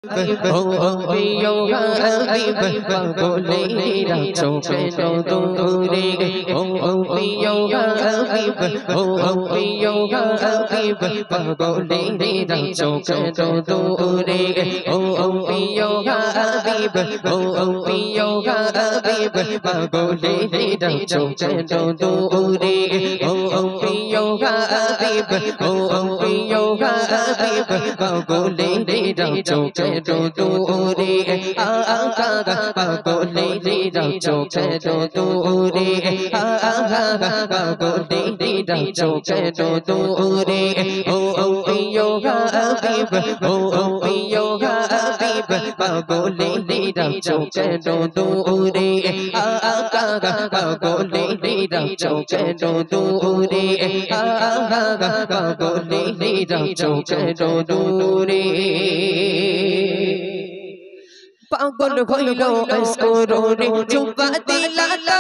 Oh, be your happy, Pagole, Racho, Dore. Oh, be your happy, oh, be your happy, Pagole, Racho, Dore. Oh, be your happy, oh, be your happy, Pagole, Racho, Dore. Oh, be your happy, oh, be your happy, Pagole, Racho, do do re a ga ga go le re ra cho che do re a go le re ra cho che do re oh yo ga bi oh yo ga bi ba go le re ra cho che do re a ga go le re ra cho che do re a ga go le re ra cho che do re पागल भइलो यसको रोने Zumba दिलाता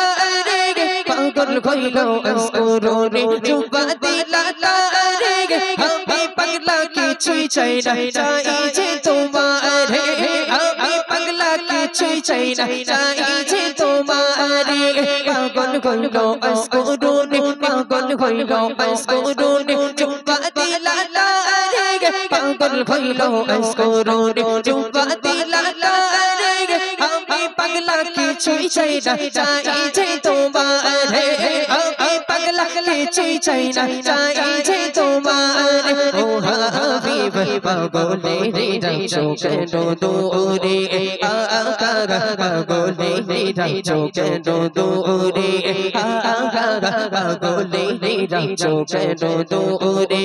रे पागल भइलो यसको रोने जुम्बा दिलाता रे हामी पगला की छुई छैन चाहिए तुम्हारे हामी पगला की छुई छैन चाहिए तुम्हारे पागल भइलो यसको रोने पागल भइलो यसको रोने जुम्बा दिलाता रे पागल भइलो यसको रोने जुम्बा दिलाता पगला की छुई छैन चाहिए तुम्हारे हामी पगला की छुई छैन चाहिए तुम्हारे ओ हबीब पगले रे रचो के दो रे आ गा पगले रे रचो के दो रे आ गा पगले रे रचो के दो रे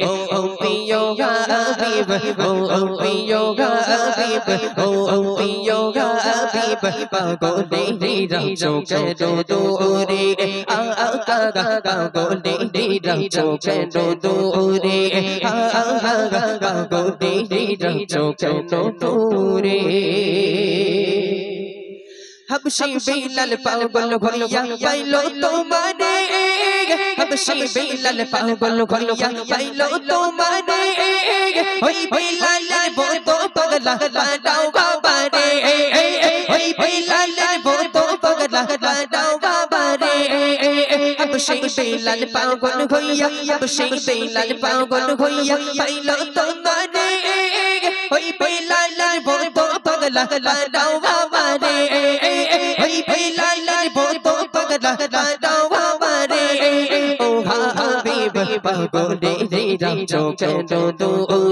ओ पियो हबीब ओ पियो हबीब ओ पियो हबीब पगले रे रचो के दो रे आ गा पगले रे रचो के दो रे आ गा पगले रे रचो के दो रे हबशी बिलाल पागल भैया बैलो तुम्हारे हबशी बिलाल पागल भैया बैलो तुम्हारे ओई बिलाल वो तो पगला बनाओ बाबा रे ओई बिलाल वो तो पगला बनाओ बाबा रे हबशी बिलाल पागल भैया हबशी बिलाल पागल भैया बैलो तुम्हारे ओई बिलाल वो तो पगला बनाओ बाबा रे पगले रे रचो के दो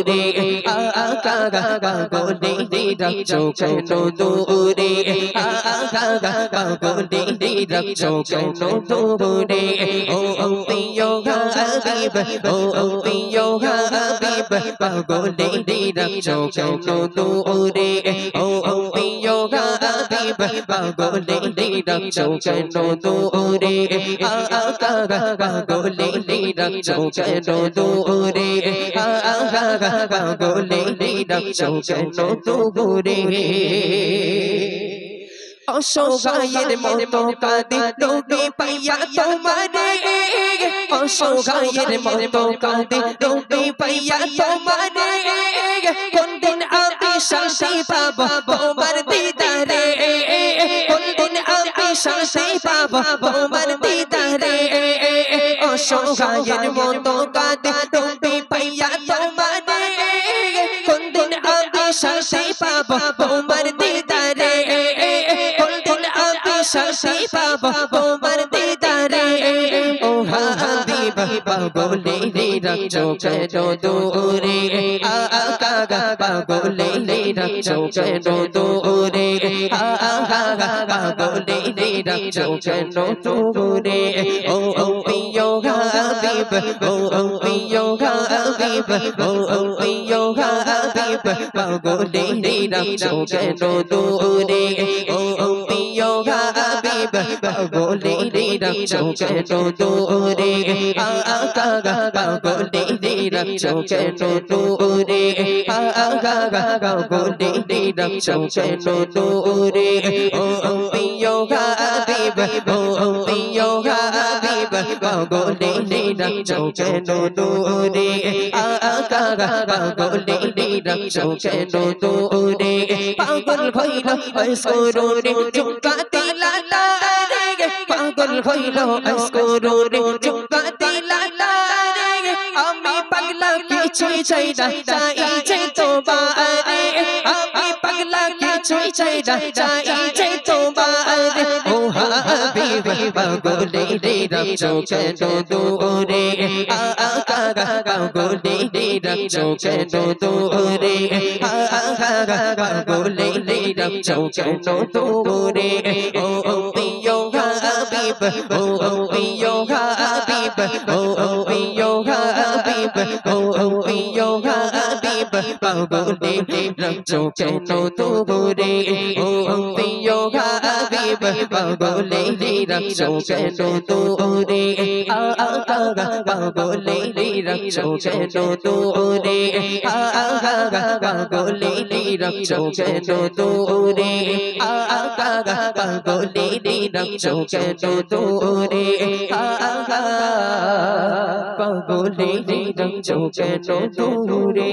रे आ गा पगले रे रचो के दो रे आ गा पगले रे रचो के दो रे ओ पियो हबीब ओ पियो हबीब पगले रे रचो के दो रे ओ पियो हबीब पगले रे रचो के दो रे आ गा पगले रे रचो के दो रे आ गा पगले रे रचो के दो रे অসহায়ের মতো কাঁদে নবী পাইয়া তোমারে অসহায়ের মতো কাঁদে নবী পাইয়া তোমারে কোনদিন আমি শান্তি পাবো তোমার দিদারে কোনদিন আমি শান্তি পাবো তোমার দিদারে অসহায়ের মতো কাঁদে নবী পাইয়া তোমারে কোনদিন আমি শান্তি পাবো তোমার দিদারে শান্তি পাবো তোমার দিদারে ও হাবিব পগলে রে রচো কে দো রে আ गा पगले रे रचो के दो रे आ पगले रे रचो के दो रे ओ पियो हबीब ओ पियो हबीब ओ पियो हबीब पगले रे रचो के दो रे ओ पियो हबीब पगले रे रचो के दो रे आ गा पगले रे रचो के दो रे आ गा पगले रे रचो के दो रे ओ पियो हबीब ओ पियो हबीब পাগলে রাখছো কেন দূরে আকা পাগলে রাখছো কেন দূরে পাগল হইল আসকরুরে চুপা দিলা রে পাগল হইল আসকরুরে চুপা দিলা রে আমি পাগলা কিছুই চাই না চাই তোমারে আমি পাগলা কিছুই চাই না চাই তোমারে ও হাবিব পাগলে রাখছো কেন দূরে আকা পাগলে রাখছো কেন দূরে পাগলে রাখছো কেন দূরে ও প্রিয় হাবিব ও প্রিয় হাবিব ও প্রিয় হাবিব ও প্রিয় হাবিব পাগলে রাখছো কেন দূরে ও প্রিয় হাবিব পাগলে রাখছো কেন দূরে আকা পাগলে রাখছো কেন দূরে আকা পাগলে রাখছো কেন দূরে আকা পাগলে রাখছো কেন দূরে আকা পাগলে রাখছো কেন দূরে